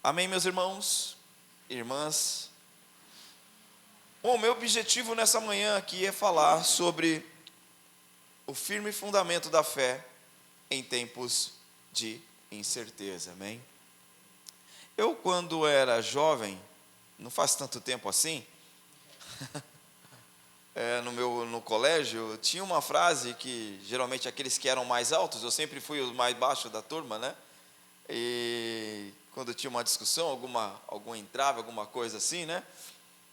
Amém, meus irmãos, irmãs. Bom, meu objetivo nessa manhã aqui é falar sobre o firme fundamento da fé em tempos de incerteza, amém? Eu, quando era jovem, não faz tanto tempo assim, no colégio, tinha uma frase que, geralmente, aqueles que eram mais altos, eu sempre fui o mais baixo da turma, né? E quando tinha uma discussão, algum entrave, alguma coisa assim, né?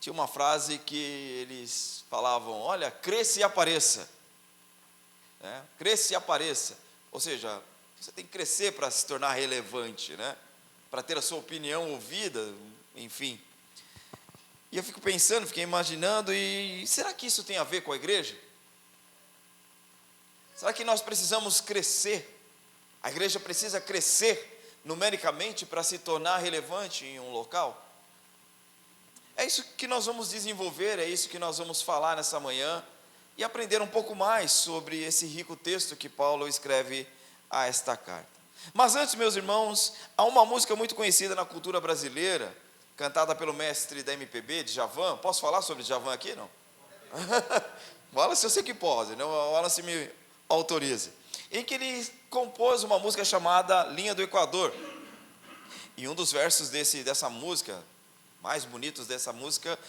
Tinha uma frase que eles falavam: olha, cresça e apareça, né? Cresça e apareça. Ou seja, você tem que crescer para se tornar relevante, né? Para ter a sua opinião ouvida, enfim. E eu fico pensando, fiquei imaginando, e será que isso tem a ver com a igreja? Será que nós precisamos crescer? A igreja precisa crescer numericamente para se tornar relevante em um local? É isso que nós vamos desenvolver, é isso que nós vamos falar nessa manhã e aprender um pouco mais sobre esse rico texto que Paulo escreve a esta carta. Mas antes, meus irmãos, há uma música muito conhecida na cultura brasileira, cantada pelo mestre da MPB, Djavan. Posso falar sobre Djavan aqui, não? Fala se eu sei que pode, não? Fala se me autoriza. Em que ele compôs uma música chamada Linha do Equador. E um dos versos dessa música, mais bonitos dessa música,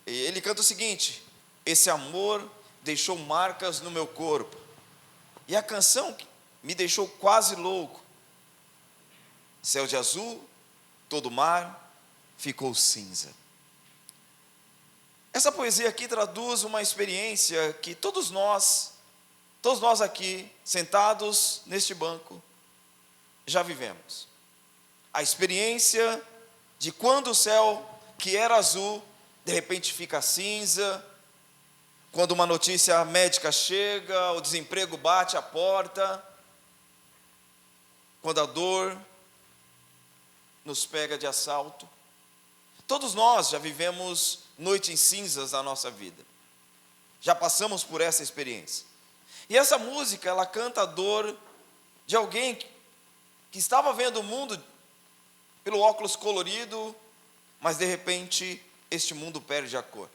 ele canta o seguinte: esse amor deixou marcas no meu corpo, e a canção me deixou quase louco. Céu de azul, todo mar ficou cinza. Essa poesia aqui traduz uma experiência que todos nós aqui, sentados neste banco, já vivemos. A experiência de quando o céu, que era azul, de repente fica cinza, quando uma notícia médica chega, o desemprego bate à porta, quando a dor nos pega de assalto. Todos nós já vivemos noites cinzas na nossa vida, já passamos por essa experiência. E essa música, ela canta a dor de alguém que estava vendo o mundo pelo óculos colorido, mas de repente este mundo perde a cor.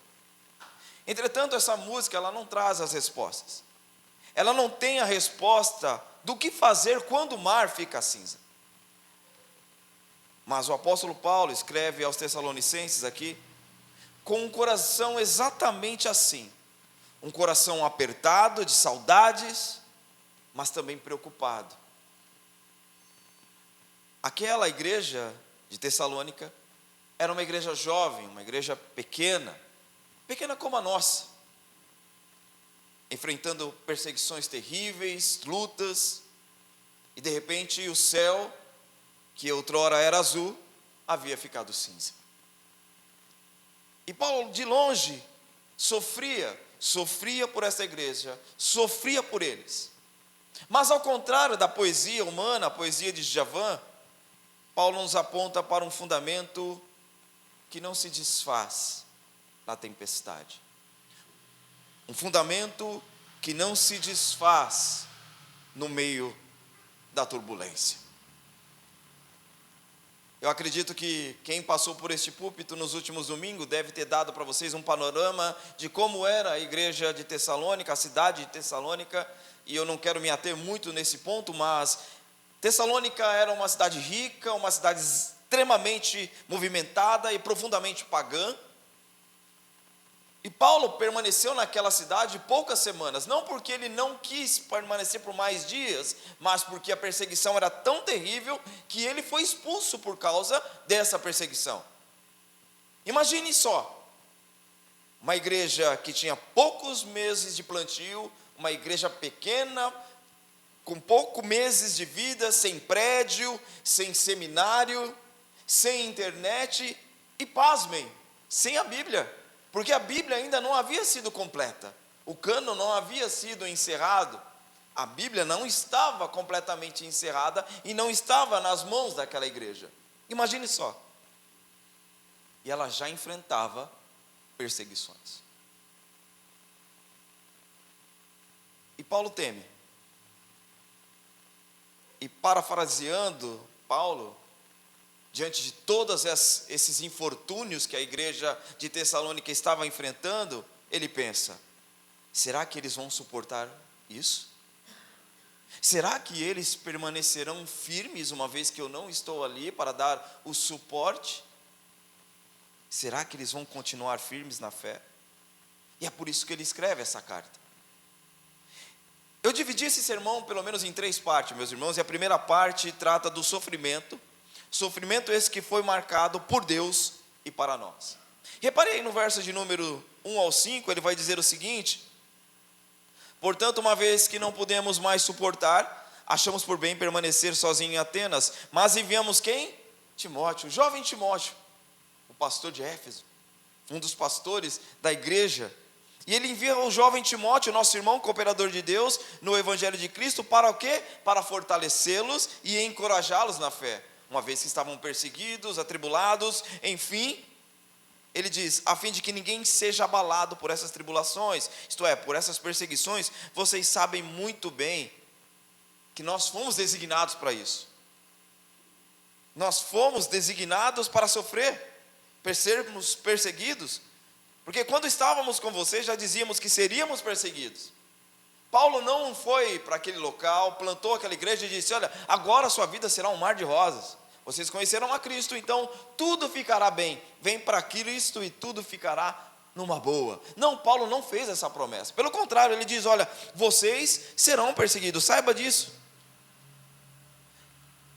Entretanto, essa música, ela não traz as respostas. Ela não tem a resposta do que fazer quando o mar fica cinza. Mas o apóstolo Paulo escreve aos Tessalonicenses aqui, com um coração exatamente assim. Um coração apertado de saudades, mas também preocupado. Aquela igreja de Tessalônica era uma igreja jovem, uma igreja pequena como a nossa, enfrentando perseguições terríveis, lutas, e de repente o céu, que outrora era azul, havia ficado cinza. E Paulo, de longe, sofria por essa igreja, sofria por eles. Mas ao contrário da poesia humana, a poesia de Djavan, Paulo nos aponta para um fundamento que não se desfaz na tempestade. Um fundamento que não se desfaz no meio da turbulência. Eu acredito que quem passou por este púlpito nos últimos domingos deve ter dado para vocês um panorama de como era a igreja de Tessalônica, a cidade de Tessalônica, e eu não quero me ater muito nesse ponto, mas Tessalônica era uma cidade rica, uma cidade extremamente movimentada e profundamente pagã. E Paulo permaneceu naquela cidade poucas semanas, não porque ele não quis permanecer por mais dias, mas porque a perseguição era tão terrível que ele foi expulso por causa dessa perseguição. Imagine só, uma igreja que tinha poucos meses de plantio, uma igreja pequena, com poucos meses de vida, sem prédio, sem seminário, sem internet e, pasmem, sem a Bíblia. Porque a Bíblia ainda não havia sido completa, o cânon não havia sido encerrado, a Bíblia não estava completamente encerrada e não estava nas mãos daquela igreja. Imagine só. E ela já enfrentava perseguições. E Paulo teme. E parafraseando Paulo, diante de todos esses infortúnios que a igreja de Tessalônica estava enfrentando, ele pensa: será que eles vão suportar isso? Será que eles permanecerão firmes uma vez que eu não estou ali para dar o suporte? Será que eles vão continuar firmes na fé? E é por isso que ele escreve essa carta. Eu dividi esse sermão pelo menos em 3 partes, meus irmãos, e a primeira parte trata do sofrimento esse que foi marcado por Deus e para nós. Reparei no verso de número 1 ao 5, ele vai dizer o seguinte: portanto, uma vez que não pudemos mais suportar, achamos por bem permanecer sozinhos em Atenas, mas enviamos quem? Timóteo, o jovem Timóteo, o pastor de Éfeso, um dos pastores da igreja. E ele envia o jovem Timóteo, nosso irmão, cooperador de Deus, no Evangelho de Cristo, para o quê? Para fortalecê-los e encorajá-los na fé, uma vez que estavam perseguidos, atribulados, enfim. Ele diz: a fim de que ninguém seja abalado por essas tribulações, isto é, por essas perseguições. Vocês sabem muito bem que nós fomos designados para isso. Nós fomos designados para sofrer, para sermos perseguidos, porque quando estávamos com vocês já dizíamos que seríamos perseguidos. Paulo não foi para aquele local, plantou aquela igreja e disse: olha, agora a sua vida será um mar de rosas. Vocês conheceram a Cristo, então tudo ficará bem. Vem para Cristo e tudo ficará numa boa. Não, Paulo não fez essa promessa. Pelo contrário, ele diz: olha, vocês serão perseguidos, saiba disso.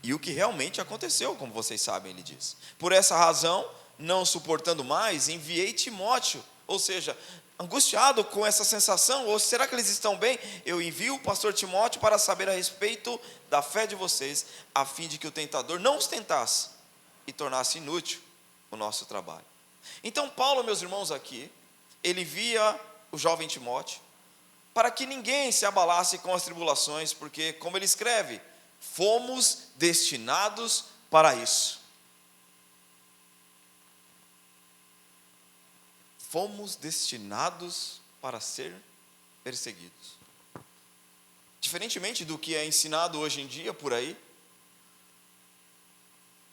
E o que realmente aconteceu, como vocês sabem, ele diz. Por essa razão, não suportando mais, enviei Timóteo. Ou seja, angustiado com essa sensação, ou será que eles estão bem? Eu envio o pastor Timóteo para saber a respeito da fé de vocês, a fim de que o tentador não os tentasse e tornasse inútil o nosso trabalho. Então Paulo, meus irmãos, aqui, ele envia o jovem Timóteo para que ninguém se abalasse com as tribulações, porque, como ele escreve, fomos destinados para isso. Fomos destinados para ser perseguidos. Diferentemente do que é ensinado hoje em dia por aí,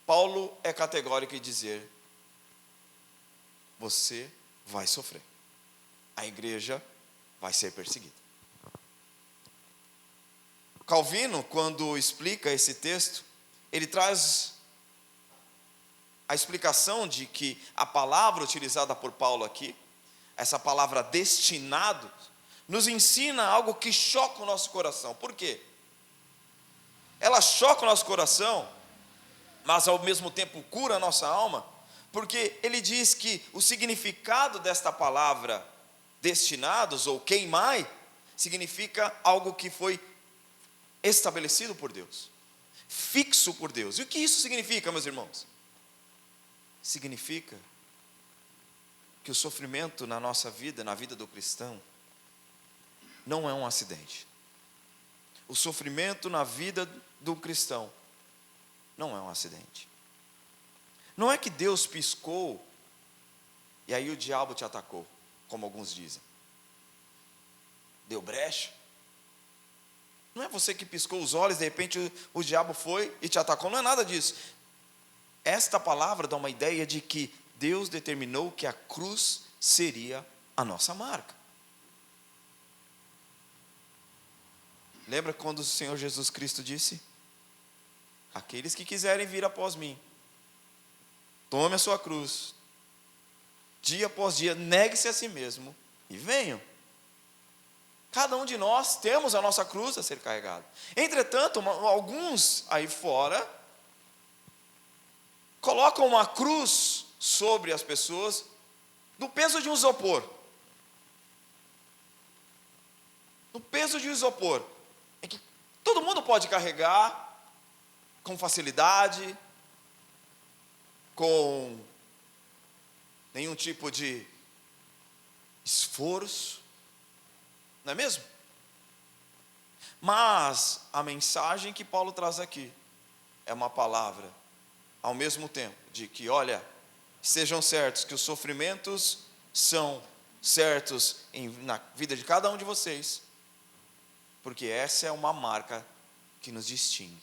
Paulo é categórico em dizer: você vai sofrer, a igreja vai ser perseguida. Calvino, quando explica esse texto, ele traz a explicação de que a palavra utilizada por Paulo aqui, essa palavra destinado, nos ensina algo que choca o nosso coração. Por quê? Ela choca o nosso coração, mas ao mesmo tempo cura a nossa alma, porque ele diz que o significado desta palavra destinados ou queimai significa algo que foi estabelecido por Deus, fixo por Deus. E o que isso significa, meus irmãos? Significa que o sofrimento na nossa vida, na vida do cristão, não é um acidente. O sofrimento na vida do cristão não é um acidente. Não é que Deus piscou e aí o diabo te atacou, como alguns dizem. Deu brecha. Não é você que piscou os olhos, de repente o diabo foi e te atacou. Não é nada disso. Esta palavra dá uma ideia de que Deus determinou que a cruz seria a nossa marca. Lembra quando o Senhor Jesus Cristo disse: aqueles que quiserem vir após mim, tome a sua cruz, dia após dia, negue-se a si mesmo e venham. Cada um de nós temos a nossa cruz a ser carregada. Entretanto, alguns aí fora colocam uma cruz sobre as pessoas do peso de um isopor. No peso de um isopor, em que todo mundo pode carregar com facilidade, com nenhum tipo de esforço, não é mesmo? Mas a mensagem que Paulo traz aqui é uma palavra, ao mesmo tempo, de que, olha, sejam certos que os sofrimentos são certos na vida de cada um de vocês, porque essa é uma marca que nos distingue.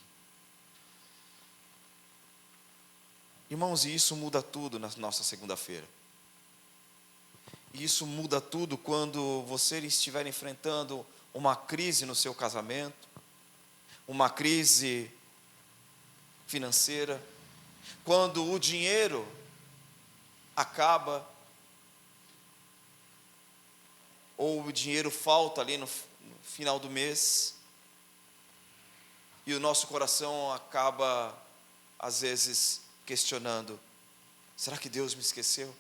Irmãos, e isso muda tudo na nossa segunda-feira. Isso muda tudo quando você estiver enfrentando uma crise no seu casamento, uma crise financeira, quando o dinheiro acaba, ou o dinheiro falta ali no final do mês, e o nosso coração acaba, às vezes, questionando: será que Deus me esqueceu?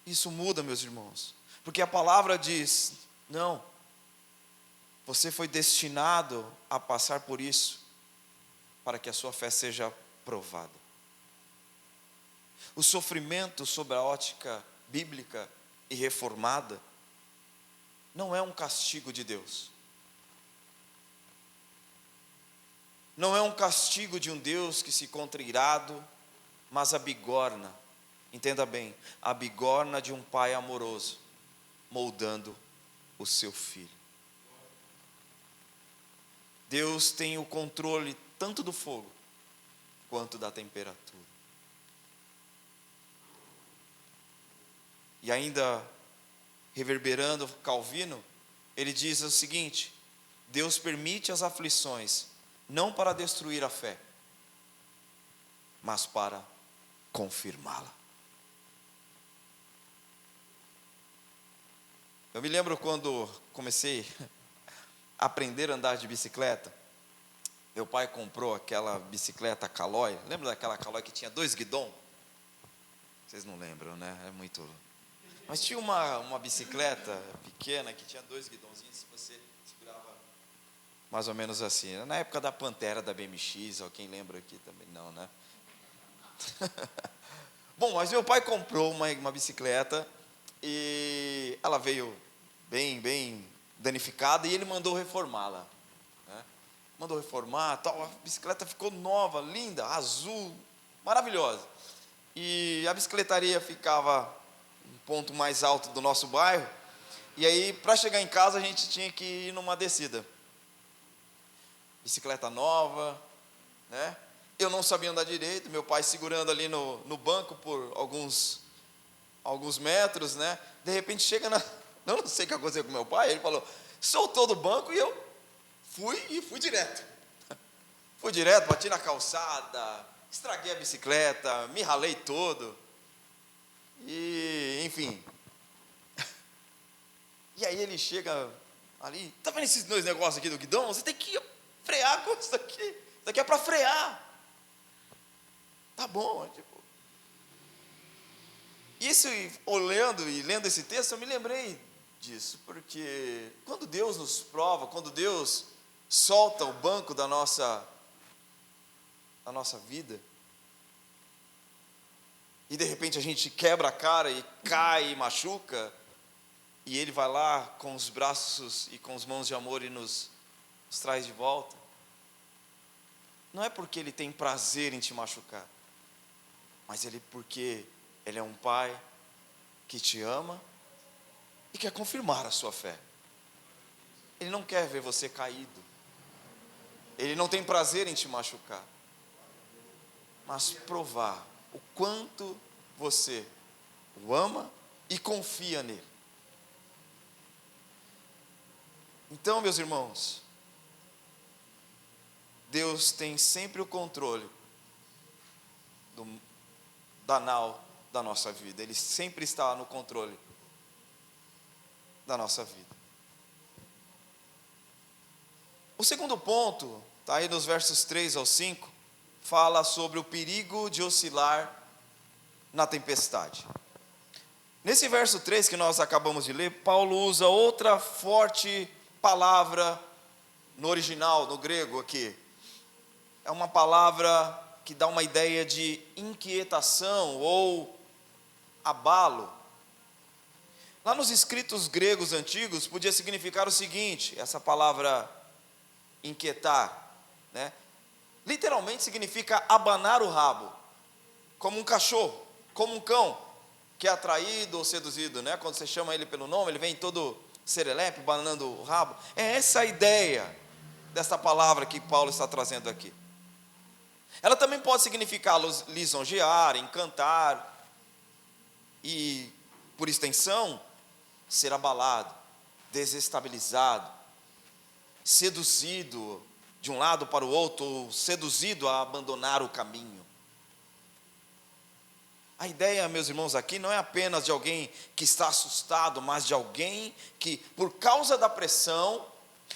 Isso muda, meus irmãos, porque a palavra diz: não, você foi destinado a passar por isso, para que a sua fé seja provada. O sofrimento, sob a ótica bíblica e reformada, não é um castigo de Deus. Não é um castigo de um Deus que se encontra irado, mas a bigorna, entenda bem, a bigorna de um pai amoroso, moldando o seu filho. Deus tem o controle tanto do fogo, quanto da temperatura. E ainda, reverberando Calvino, ele diz o seguinte: Deus permite as aflições, não para destruir a fé, mas para confirmá-la. Eu me lembro quando comecei a aprender a andar de bicicleta, meu pai comprou aquela bicicleta Caloi. Lembra daquela Caloi que tinha 2 guidões? Vocês não lembram, né? É muito... Mas tinha uma bicicleta pequena que tinha 2 guidãozinhos, se você segurava mais ou menos assim. Na época da Pantera, da BMX, ó, quem lembra aqui também não, né? Bom, mas meu pai comprou uma bicicleta e ela veio bem danificada, e ele mandou reformá-la, né? Mandou reformar, tal. A bicicleta ficou nova, linda, azul, maravilhosa. E a bicicletaria ficava um ponto mais alto do nosso bairro, e aí, para chegar em casa, a gente tinha que ir numa descida. Bicicleta nova, né? Eu não sabia andar direito, meu pai segurando ali no banco por alguns metros, né? De repente chega eu não sei o que aconteceu com meu pai, ele falou, soltou do banco, e eu fui direto. Fui direto, bati na calçada, estraguei a bicicleta, me ralei todo. E, enfim. E aí ele chega ali, tá vendo esses 2 negócios aqui do guidão? Você tem que frear com isso daqui. Isso daqui é para frear. Tá bom, tipo. Isso, olhando e lendo esse texto, eu me lembrei disso, porque quando Deus nos prova, quando Deus solta o banco da nossa vida, e de repente a gente quebra a cara e cai e machuca, e Ele vai lá com os braços e com as mãos de amor e nos traz de volta, não é porque Ele tem prazer em te machucar, mas porque Ele é um Pai que te ama e quer confirmar a sua fé. Ele não quer ver você caído, Ele não tem prazer em te machucar, mas provar o quanto você o ama e confia nele. Então, meus irmãos, Deus tem sempre o controle da nau da nossa vida. Ele sempre está no controle da nossa vida. O segundo ponto, está aí nos versos 3 ao 5, fala sobre o perigo de oscilar na tempestade. Nesse verso 3 que nós acabamos de ler, Paulo usa outra forte palavra no original, no grego aqui. É uma palavra que dá uma ideia de inquietação ou abalo. Lá nos escritos gregos antigos, podia significar o seguinte, essa palavra inquietar, né? Literalmente significa abanar o rabo, como um cachorro, como um cão, que é atraído ou seduzido, né? Quando você chama ele pelo nome, ele vem todo serelepe, abanando o rabo. É essa a ideia dessa palavra que Paulo está trazendo aqui. Ela também pode significar lisonjear, encantar e, por extensão, ser abalado, desestabilizado, seduzido de um lado para o outro, ou seduzido a abandonar o caminho. A ideia, meus irmãos, aqui não é apenas de alguém que está assustado, mas de alguém que, por causa da pressão,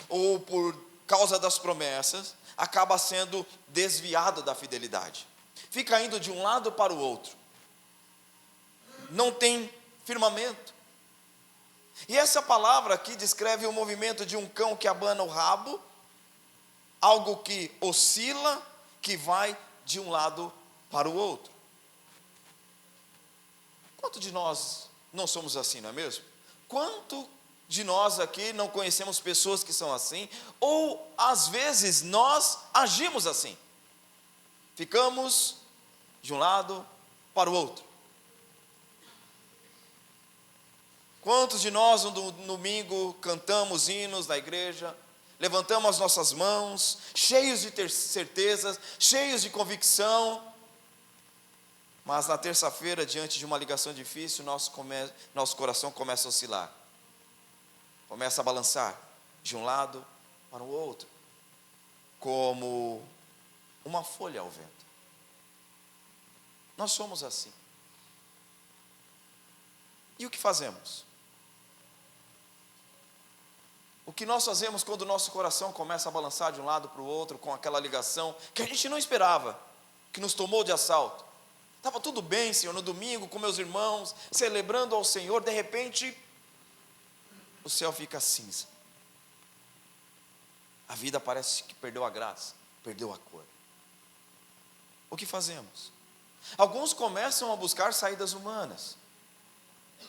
ou por causa das promessas, acaba sendo desviado da fidelidade. Fica indo de um lado para o outro. Não tem firmamento. E essa palavra aqui descreve o movimento de um cão que abana o rabo, algo que oscila, que vai de um lado para o outro. Quanto de nós não somos assim, não é mesmo? Quanto de nós aqui não conhecemos pessoas que são assim, ou às vezes nós agimos assim. Ficamos de um lado para o outro. Quantos de nós no domingo cantamos hinos na igreja, levantamos as nossas mãos, cheios de certezas, cheios de convicção, mas na terça-feira, diante de uma ligação difícil, nosso coração começa a oscilar, começa a balançar de um lado para o outro, como uma folha ao vento. Nós somos assim. E o que fazemos? O que nós fazemos quando o nosso coração começa a balançar de um lado para o outro, com aquela ligação que a gente não esperava, que nos tomou de assalto? Estava tudo bem, Senhor, no domingo com meus irmãos, celebrando ao Senhor, de repente, o céu fica cinza. A vida parece que perdeu a graça, perdeu a cor. O que fazemos? Alguns começam a buscar saídas humanas,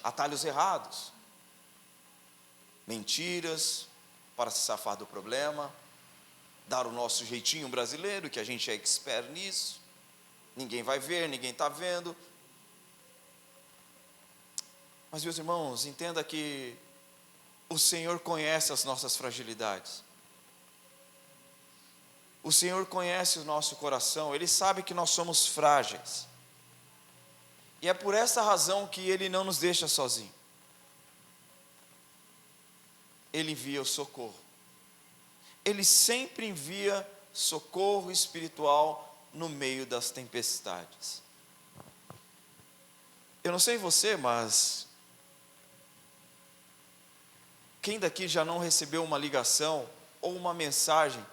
atalhos errados, mentiras para se safar do problema, dar o nosso jeitinho brasileiro, que a gente é expert nisso. Ninguém vai ver, ninguém está vendo. Mas, meus irmãos, entenda que o Senhor conhece as nossas fragilidades. O Senhor conhece o nosso coração, Ele sabe que nós somos frágeis. E é por essa razão que Ele não nos deixa sozinhos. Ele envia o socorro. Ele sempre envia socorro espiritual no meio das tempestades. Eu não sei você, mas quem daqui já não recebeu uma ligação ou uma mensagem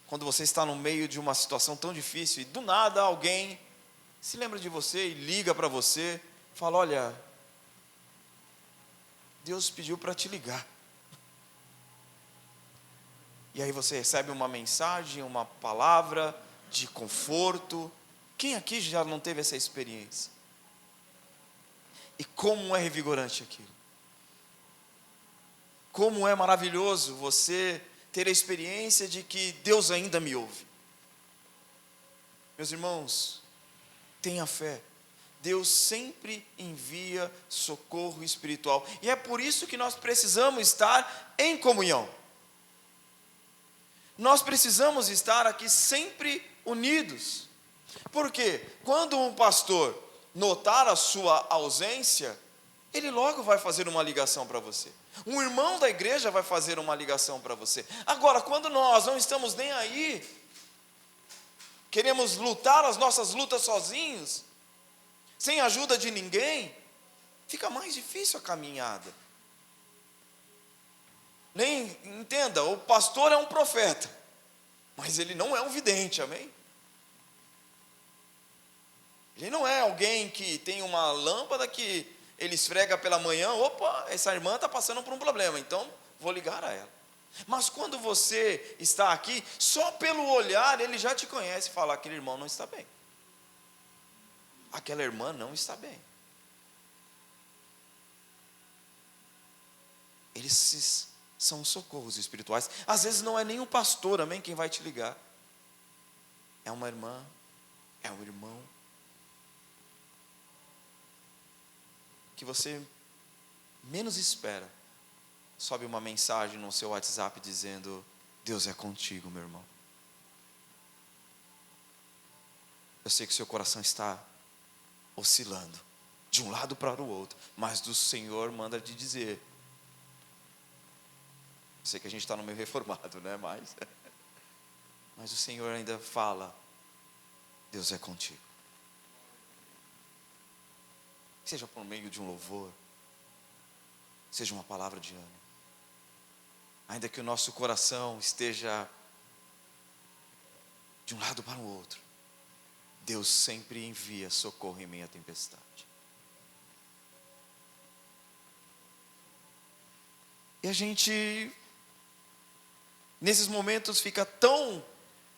quando você está no meio de uma situação tão difícil e do nada alguém se lembra de você e liga para você, fala: olha, Deus pediu para te ligar. E aí você recebe uma mensagem, uma palavra de conforto. Quem aqui já não teve essa experiência? E como é revigorante aquilo. Como é maravilhoso você ter a experiência de que Deus ainda me ouve. Meus irmãos, tenha fé. Deus sempre envia socorro espiritual. E é por isso que nós precisamos estar em comunhão. Nós precisamos estar aqui sempre unidos. Porque quando um pastor notar a sua ausência, ele logo vai fazer uma ligação para você. Um irmão da igreja vai fazer uma ligação para você. Agora, quando nós não estamos nem aí, queremos lutar as nossas lutas sozinhos, sem a ajuda de ninguém, fica mais difícil a caminhada. Nem entenda, o pastor é um profeta, mas ele não é um vidente, amém? Ele não é alguém que tem uma lâmpada que ele esfrega pela manhã, opa, essa irmã está passando por um problema, então vou ligar a ela. Mas quando você está aqui, só pelo olhar ele já te conhece e fala: aquele irmão não está bem, aquela irmã não está bem. Eles são socorros espirituais. Às vezes não é nem o pastor, amém, quem vai te ligar. É uma irmã, é um irmão, que você menos espera, sobe uma mensagem no seu WhatsApp dizendo: Deus é contigo, meu irmão. Eu sei que o seu coração está oscilando de um lado para o outro, mas do Senhor manda te dizer. Eu sei que a gente está no meio reformado, né? Mas o Senhor ainda fala: Deus é contigo. Seja por meio de um louvor, seja uma palavra de ânimo. Ainda que o nosso coração esteja de um lado para o outro, Deus sempre envia socorro em meio à tempestade. E a gente, nesses momentos, fica tão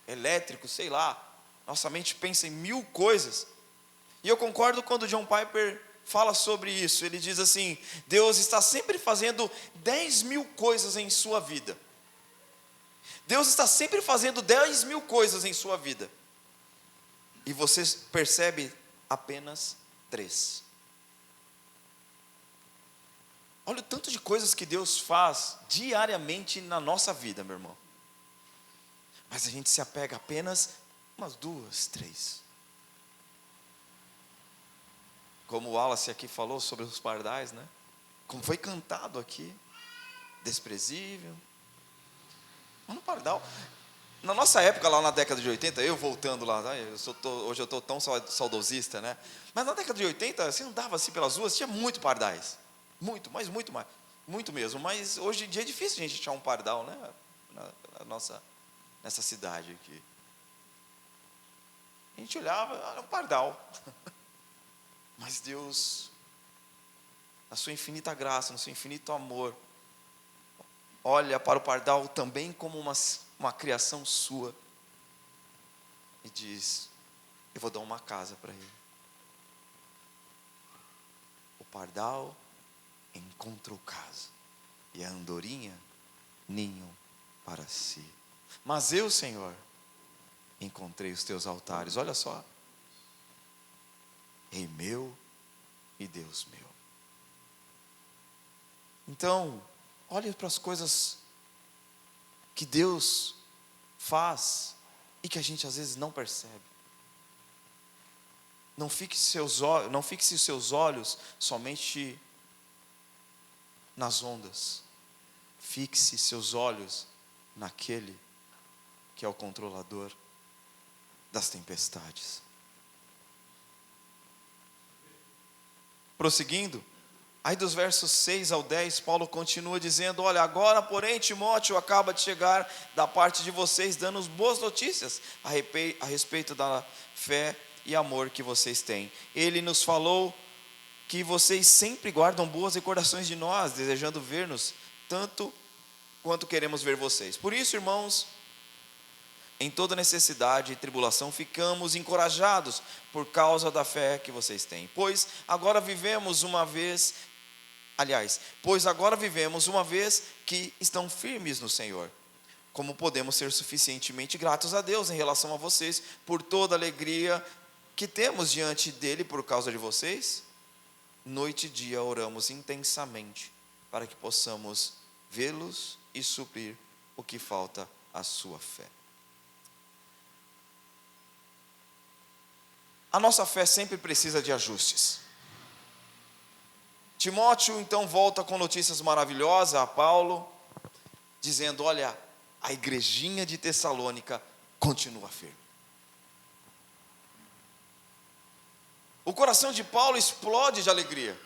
elétrico, sei lá, nossa mente pensa em mil coisas. E eu concordo quando John Piper fala sobre isso. Ele diz assim: Deus está sempre fazendo 10.000 coisas em sua vida. Deus está sempre fazendo 10.000 coisas em sua vida. E você percebe apenas 3. Olha o tanto de coisas que Deus faz diariamente na nossa vida, meu irmão. Mas a gente se apega apenas umas 2, 3. Como o Wallace aqui falou sobre os pardais, né? Como foi cantado aqui. Desprezível. Mas no pardal, na nossa época lá na década de 80, eu voltando lá, hoje eu estou tão saudosista, né? Mas na década de 80, você andava assim pelas ruas, tinha muito pardais. Muito, mas muito mais. Muito mesmo. Mas hoje em dia é difícil a gente achar um pardal, né? Nessa cidade aqui. A gente olhava, era um pardal. Mas Deus, na sua infinita graça, no seu infinito amor, olha para o pardal também como uma criação sua. E diz: eu vou dar uma casa para ele. O pardal encontrou casa, e a andorinha ninho para si. Mas eu, Senhor, encontrei os teus altares. Olha só. Rei meu e Deus meu. Então, olhe para as coisas que Deus faz e que a gente às vezes não percebe. Não fixe os seus olhos somente nas ondas. Fixe seus olhos naquele que é o controlador das tempestades. Prosseguindo, aí dos versos 6 ao 10, Paulo continua dizendo: olha, agora porém Timóteo acaba de chegar da parte de vocês, dando boas notícias a respeito da fé e amor que vocês têm. Ele nos falou que vocês sempre guardam boas recordações de nós, desejando ver-nos tanto quanto queremos ver vocês. Por isso, irmãos, em toda necessidade e tribulação ficamos encorajados por causa da fé que vocês têm. Pois agora vivemos uma vez que estão firmes no Senhor. Como podemos ser suficientemente gratos a Deus em relação a vocês por toda a alegria que temos diante dele por causa de vocês? Noite e dia oramos intensamente para que possamos vê-los e suprir o que falta à sua fé. A nossa fé sempre precisa de ajustes. Timóteo então volta com notícias maravilhosas a Paulo, dizendo: olha, a igrejinha de Tessalônica continua firme. O coração de Paulo explode de alegria.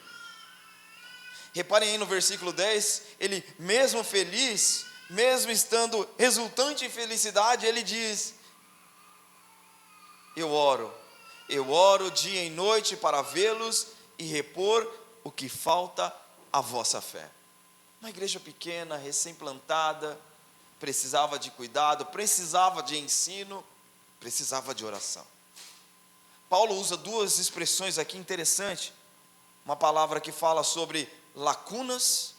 Reparem aí no versículo 10, ele mesmo feliz, mesmo estando resultante em felicidade, ele diz: eu oro dia e noite para vê-los e repor o que falta à vossa fé. Uma igreja pequena, recém-plantada, precisava de cuidado, precisava de ensino, precisava de oração. Paulo usa 2 expressões aqui interessantes. Uma palavra que fala sobre lacunas,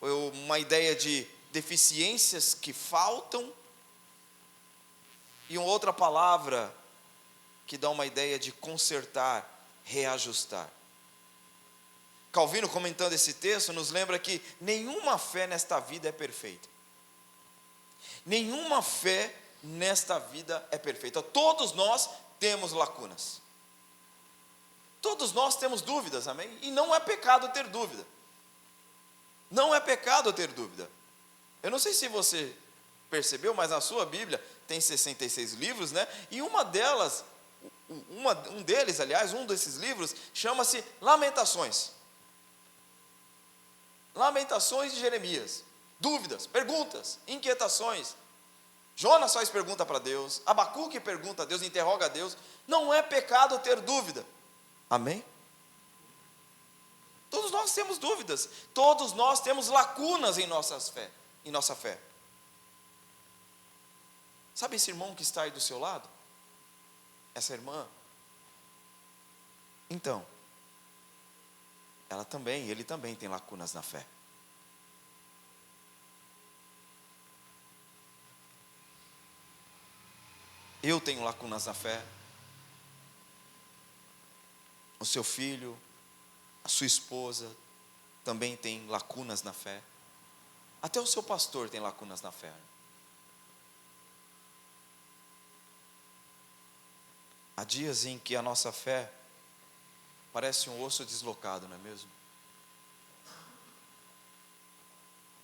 ou uma ideia de deficiências que faltam, e uma outra palavra que dá uma ideia de consertar, reajustar. Calvino, comentando esse texto, nos lembra que nenhuma fé nesta vida é perfeita. Nenhuma fé nesta vida é perfeita. Todos nós temos lacunas. Todos nós temos dúvidas, amém? E não é pecado ter dúvida. Não é pecado ter dúvida. Eu não sei se você percebeu, mas na sua Bíblia tem 66 livros, né? E um desses livros chama-se Lamentações. Lamentações de Jeremias. Dúvidas, perguntas, inquietações. Jonas faz pergunta para Deus, Abacuque pergunta a Deus, interroga a Deus. Não é pecado ter dúvida. Amém? Todos nós temos dúvidas, todos nós temos lacunas em nossa fé. Sabe esse irmão que está aí do seu lado? Essa irmã? Então, ele também tem lacunas na fé. Eu tenho lacunas na fé. O seu filho, a sua esposa também tem lacunas na fé. Até o seu pastor tem lacunas na fé. Há dias em que a nossa fé parece um osso deslocado, não é mesmo?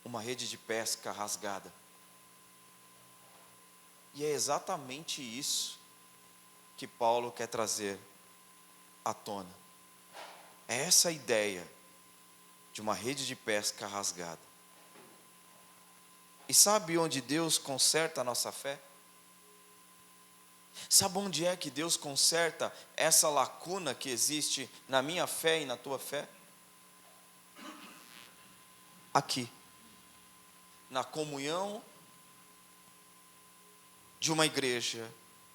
Uma rede de pesca rasgada. E é exatamente isso que Paulo quer trazer à tona. É essa ideia de uma rede de pesca rasgada. E sabe onde Deus conserta a nossa fé? Sabe onde é que Deus conserta essa lacuna que existe na minha fé e na tua fé? Aqui, na comunhão de uma igreja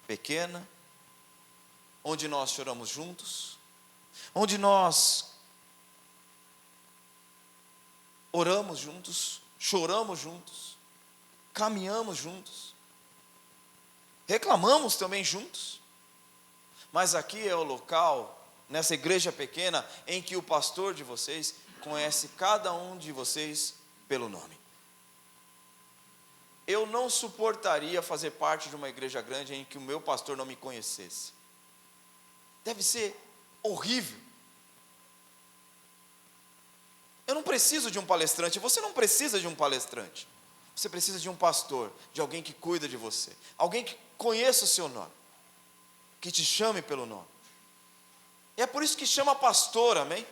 pequena, onde nós choramos juntos, onde nós oramos juntos, choramos juntos, caminhamos juntos, reclamamos também juntos. Mas aqui é o local, nessa igreja pequena, em que o pastor de vocês conhece cada um de vocês pelo nome. Eu não suportaria fazer parte de uma igreja grande em que o meu pastor não me conhecesse. Deve ser horrível. Eu não preciso de um palestrante, você não precisa de um palestrante. Você precisa de um pastor, de alguém que cuida de você, alguém que conheça o seu nome, que te chame pelo nome. E é por isso que chama pastor, amém?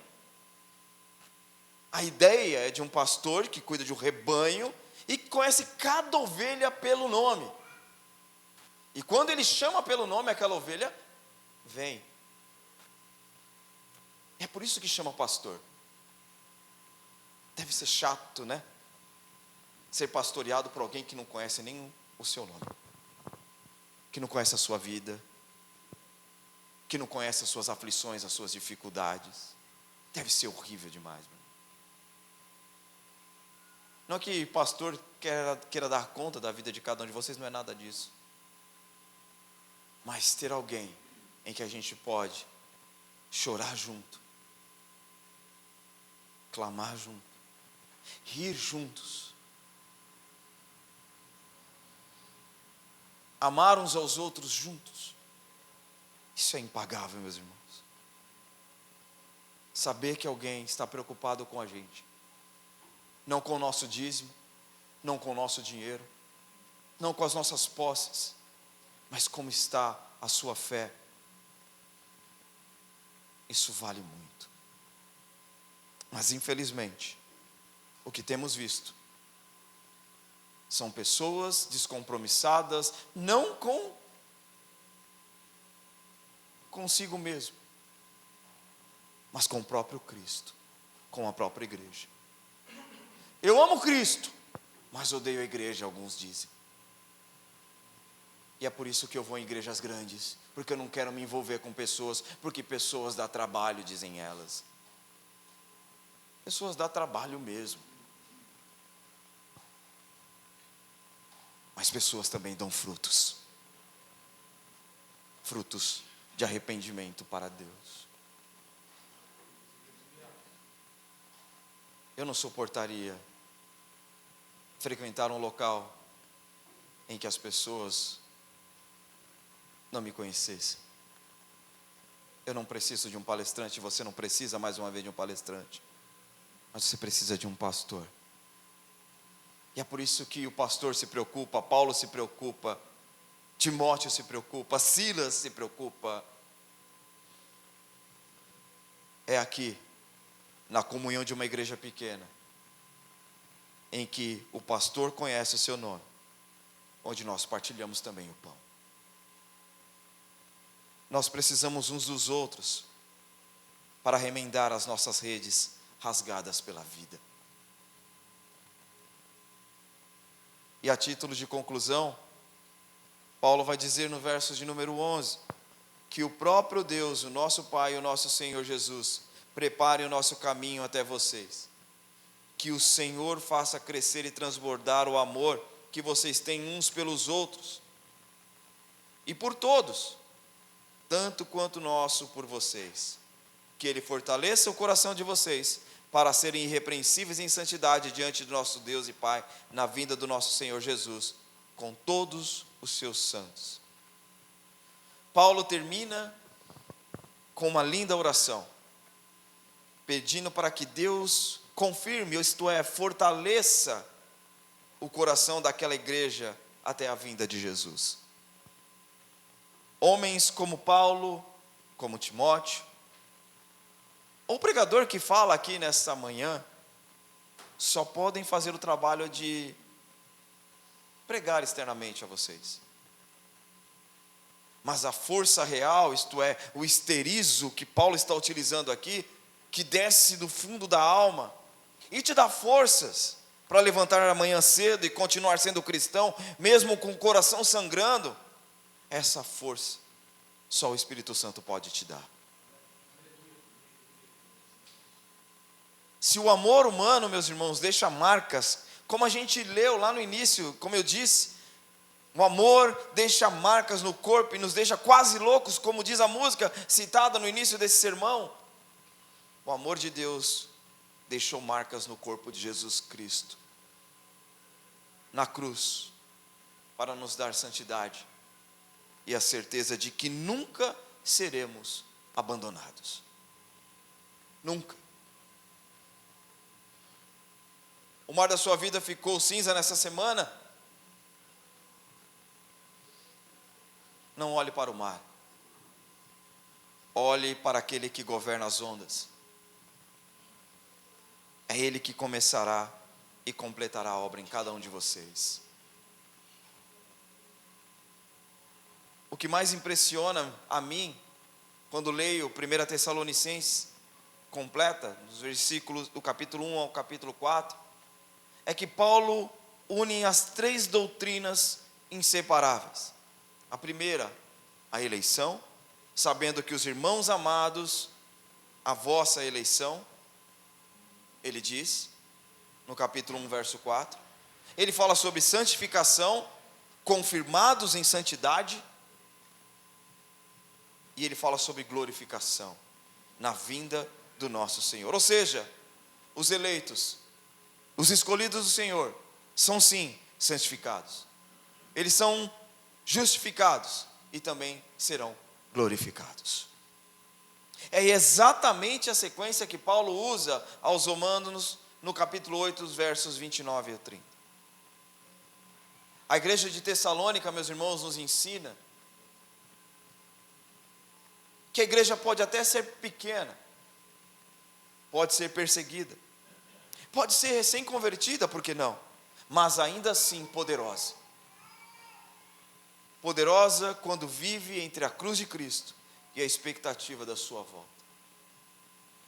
A ideia é de um pastor que cuida de um rebanho e que conhece cada ovelha pelo nome. E quando ele chama pelo nome, aquela ovelha vem. É por isso que chama pastor. Deve ser chato, né? Ser pastoreado por alguém que não conhece nem o seu nome, que não conhece a sua vida, que não conhece as suas aflições, as suas dificuldades. Deve ser horrível demais, meu. Não é que pastor queira dar conta da vida de cada um de vocês, não é nada disso. Mas ter alguém em que a gente pode chorar junto, clamar junto, rir juntos, amar uns aos outros juntos. Isso é impagável, meus irmãos. Saber que alguém está preocupado com a gente, não com o nosso dízimo, não com o nosso dinheiro, não com as nossas posses, mas como está a sua fé. Isso vale muito. Mas infelizmente, o que temos visto são pessoas descompromissadas, não consigo mesmo, mas com o próprio Cristo, com a própria igreja. Eu amo Cristo, mas odeio a igreja, alguns dizem. E é por isso que eu vou em igrejas grandes, porque eu não quero me envolver com pessoas, porque pessoas dá trabalho, dizem elas. Pessoas dá trabalho mesmo. Mas pessoas também dão frutos. Frutos de arrependimento para Deus. Eu não suportaria frequentar um local em que as pessoas não me conhecessem. Eu não preciso de um palestrante, você não precisa mais uma vez de um palestrante, mas você precisa de um pastor. E é por isso que o pastor se preocupa, Paulo se preocupa, Timóteo se preocupa, Silas se preocupa. É aqui, na comunhão de uma igreja pequena, em que o pastor conhece o seu nome, onde nós partilhamos também o pão. Nós precisamos uns dos outros para remendar as nossas redes rasgadas pela vida. E a título de conclusão, Paulo vai dizer no verso de número 11, que o próprio Deus, o nosso Pai, o nosso Senhor Jesus, prepare o nosso caminho até vocês. Que o Senhor faça crescer e transbordar o amor que vocês têm uns pelos outros e por todos, tanto quanto nosso por vocês. Que Ele fortaleça o coração de vocês para serem irrepreensíveis em santidade diante do nosso Deus e Pai, na vinda do nosso Senhor Jesus, com todos os seus santos. Paulo termina com uma linda oração, pedindo para que Deus confirme, isto é, fortaleça o coração daquela igreja até a vinda de Jesus. Homens como Paulo, como Timóteo, o pregador que fala aqui nesta manhã, só podem fazer o trabalho de pregar externamente a vocês. Mas a força real, isto é, o esterizo que Paulo está utilizando aqui, que desce do fundo da alma e te dá forças para levantar amanhã cedo e continuar sendo cristão, mesmo com o coração sangrando, essa força só o Espírito Santo pode te dar. Se o amor humano, meus irmãos, deixa marcas, como a gente leu lá no início, como eu disse, o amor deixa marcas no corpo e nos deixa quase loucos, como diz a música citada no início desse sermão. O amor de Deus deixou marcas no corpo de Jesus Cristo, na cruz, para nos dar santidade e a certeza de que nunca seremos abandonados. Nunca. O mar da sua vida ficou cinza nessa semana? Não olhe para o mar. Olhe para aquele que governa as ondas. É Ele que começará e completará a obra em cada um de vocês. O que mais impressiona a mim, quando leio 1 Tessalonicenses completa, dos versículos do capítulo 1 ao capítulo 4, é que Paulo une as 3 doutrinas inseparáveis. A primeira, a eleição, sabendo que os irmãos amados, a vossa eleição, ele diz, no capítulo 1, verso 4. Ele fala sobre santificação, confirmados em santidade, e ele fala sobre glorificação, na vinda do nosso Senhor. Ou seja, os eleitos, os escolhidos do Senhor, são sim santificados. Eles são justificados e também serão glorificados. É exatamente a sequência que Paulo usa aos Romanos no capítulo 8, os versos 29 e 30. A igreja de Tessalônica, meus irmãos, nos ensina que a igreja pode até ser pequena, pode ser perseguida, pode ser recém-convertida, por que não? Mas ainda assim poderosa. Poderosa quando vive entre a cruz de Cristo e a expectativa da sua volta.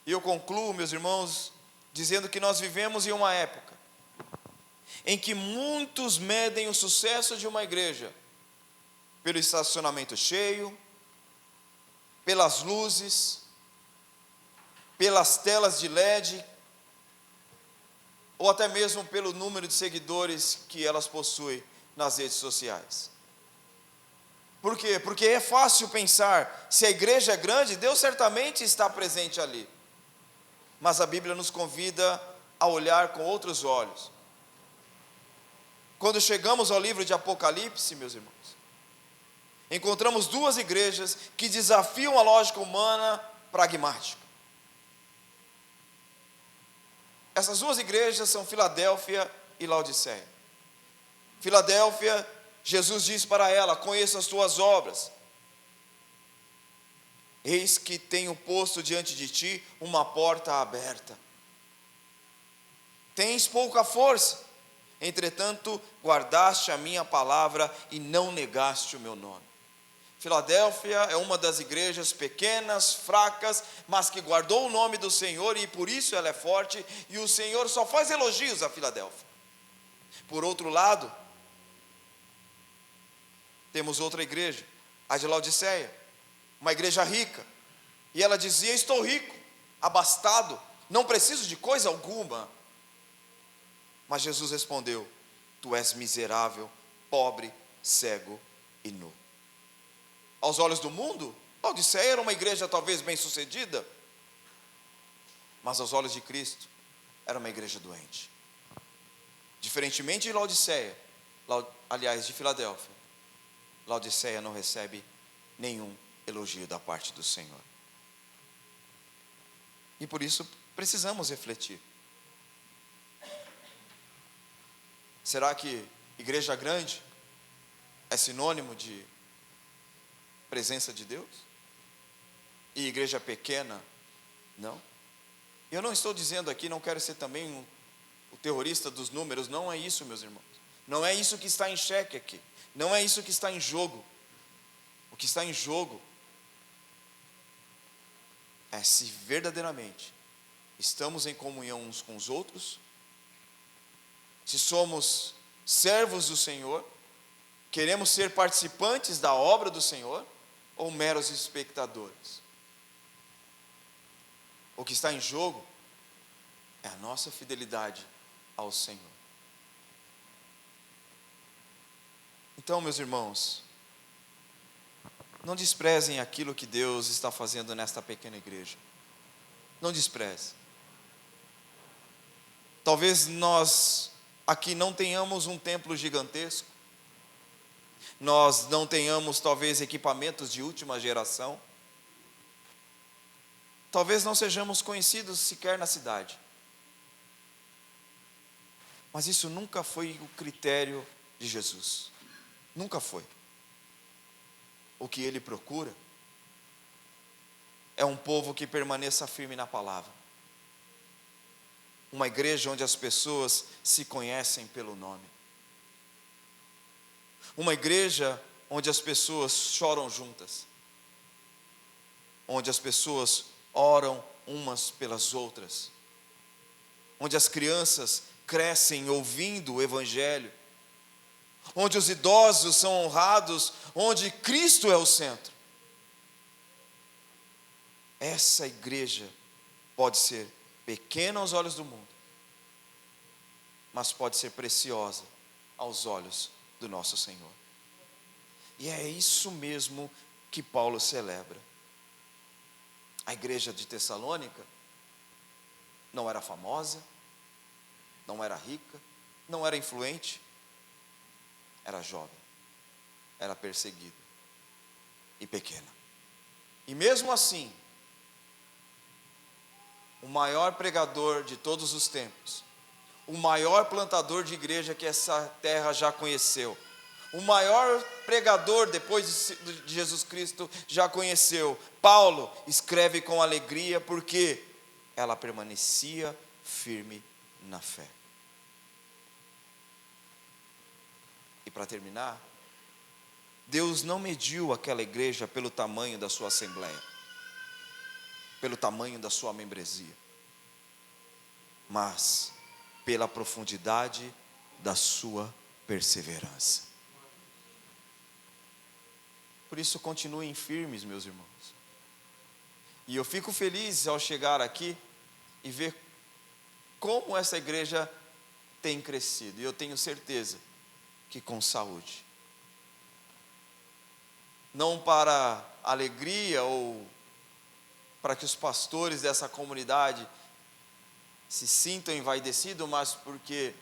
E eu concluo, meus irmãos, dizendo que nós vivemos em uma época em que muitos medem o sucesso de uma igreja pelo estacionamento cheio, pelas luzes, pelas telas de LED, ou até mesmo pelo número de seguidores que elas possuem nas redes sociais. Por quê? Porque é fácil pensar, se a igreja é grande, Deus certamente está presente ali. Mas a Bíblia nos convida a olhar com outros olhos. Quando chegamos ao livro de Apocalipse, meus irmãos, encontramos duas igrejas que desafiam a lógica humana pragmática. Essas duas igrejas são Filadélfia e Laodiceia. Filadélfia, Jesus diz para ela: conheço as tuas obras. Eis que tenho posto diante de ti uma porta aberta. Tens pouca força, entretanto guardaste a minha palavra e não negaste o meu nome. Filadélfia é uma das igrejas pequenas, fracas, mas que guardou o nome do Senhor e por isso ela é forte, e o Senhor só faz elogios a Filadélfia. Por outro lado, temos outra igreja, a de Laodiceia, uma igreja rica, e ela dizia: estou rico, abastado, não preciso de coisa alguma. Mas Jesus respondeu: tu és miserável, pobre, cego e nu. Aos olhos do mundo, Laodiceia era uma igreja talvez bem sucedida, mas aos olhos de Cristo, era uma igreja doente. Diferentemente de Laodiceia, de Filadélfia, Laodiceia não recebe nenhum elogio da parte do Senhor. E por isso precisamos refletir. Será que igreja grande é sinônimo de presença de Deus? E igreja pequena, não? Eu não estou dizendo aqui, não quero ser também o terrorista dos números, não é isso, meus irmãos. Não é isso que está em xeque aqui. Não é isso que está em jogo. O que está em jogo é se verdadeiramente estamos em comunhão uns com os outros, se somos servos do Senhor, queremos ser participantes da obra do Senhor, ou meros espectadores. O que está em jogo é a nossa fidelidade ao Senhor. Então, meus irmãos, não desprezem aquilo que Deus está fazendo nesta pequena igreja. Não despreze. Talvez nós aqui não tenhamos um templo gigantesco, nós não tenhamos talvez equipamentos de última geração, talvez não sejamos conhecidos sequer na cidade, mas isso nunca foi o critério de Jesus, nunca foi. O que Ele procura é um povo que permaneça firme na palavra, uma igreja onde as pessoas se conhecem pelo nome, uma igreja onde as pessoas choram juntas, onde as pessoas oram umas pelas outras, onde as crianças crescem ouvindo o Evangelho, onde os idosos são honrados, onde Cristo é o centro. Essa igreja pode ser pequena aos olhos do mundo, mas pode ser preciosa aos olhos do nosso Senhor. E é isso mesmo que Paulo celebra. A igreja de Tessalônica não era famosa, não era rica, não era influente, era jovem, era perseguida e pequena. E mesmo assim, o maior pregador de todos os tempos, o maior plantador de igreja que essa terra já conheceu, o maior pregador depois de Jesus Cristo já conheceu, Paulo escreve com alegria porque ela permanecia firme na fé. E para terminar, Deus não mediu aquela igreja pelo tamanho da sua assembleia, pelo tamanho da sua membresia, mas pela profundidade da sua perseverança. Por isso, continuem firmes, meus irmãos. E eu fico feliz ao chegar aqui e ver como essa igreja tem crescido. E eu tenho certeza que com saúde. Não para alegria ou para que os pastores dessa comunidade se sintam envaidecidos, mas porque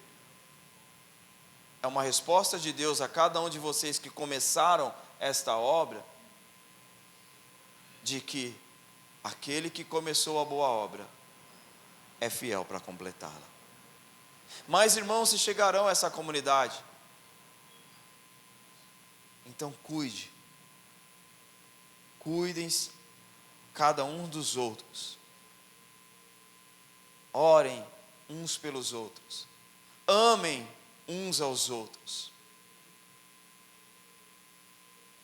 é uma resposta de Deus a cada um de vocês que começaram esta obra, de que aquele que começou a boa obra é fiel para completá-la. Mais irmãos se chegarão a essa comunidade. Então cuidem cada um dos outros. Orem uns pelos outros. Amem uns aos outros.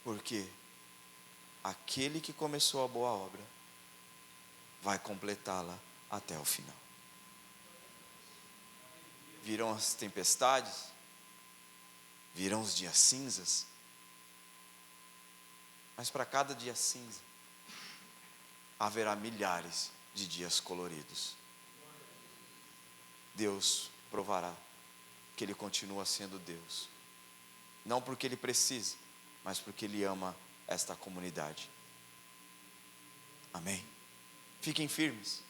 Porque aquele que começou a boa obra vai completá-la até o final. Virão as tempestades, virão os dias cinzas, mas para cada dia cinza haverá milhares de dias coloridos. Deus provará que Ele continua sendo Deus, não porque Ele precisa, mas porque Ele ama esta comunidade. Amém? Fiquem firmes.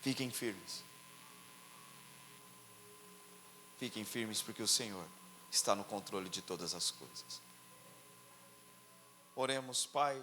Fiquem firmes. Fiquem firmes, porque o Senhor está no controle de todas as coisas. Oremos, Pai.